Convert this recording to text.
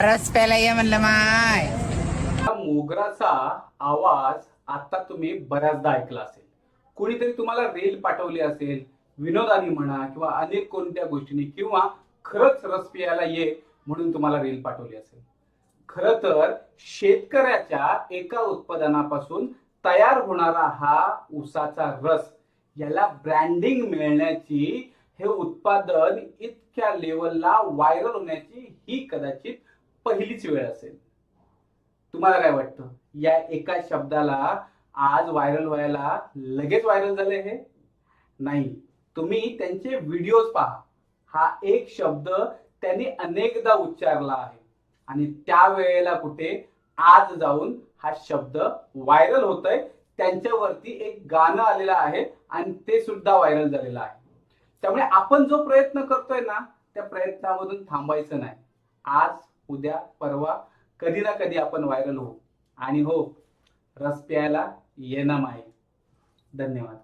रस प्यायला ये म्हणलं माय. हा मोगराचा आवाज आता तुम्ही बऱ्याचदा ऐकला असेल. कोणीतरी तुम्हाला रील पाठवली असेल, विनोदानी म्हणा किंवा अनेक कोणत्या गोष्टींनी, किंवा खरंच रस प्यायला ये म्हणून तुम्हाला रील पाठवली असेल. खर तर शेतकऱ्याच्या एका उत्पादनापासून तयार होणारा हा ऊसाचा रस, याला ब्रँडिंग मिळण्याची, हे उत्पादन इतक्या लेवलला व्हायरल होण्याची ही कदाचित पहिलीच वेळ असेल. तुम्हाला काय वाटतं, या एका शब्दाला आज व्हायरल व्हायला लगेच व्हायरल झाले हे? नाही, तुम्ही त्यांचे व्हिडिओज पहा. हा एक शब्द त्यांनी अनेकदा उच्चारला आहे आणि त्यावेळेला कुठे आज जाऊन हा शब्द व्हायरल होतोय. त्यांच्यावरती एक गाणं आलेलं आहे आणि ते सुद्धा व्हायरल झालेलं आहे. त्यामुळे आपण जो प्रयत्न करतोय ना, त्या प्रयत्नामधून थांबायचं नाही. आज, उद्या, परवा कधी ना कधी आपण व्हायरल होऊ. आणि हो, रस प्यायला येणं माय. धन्यवाद.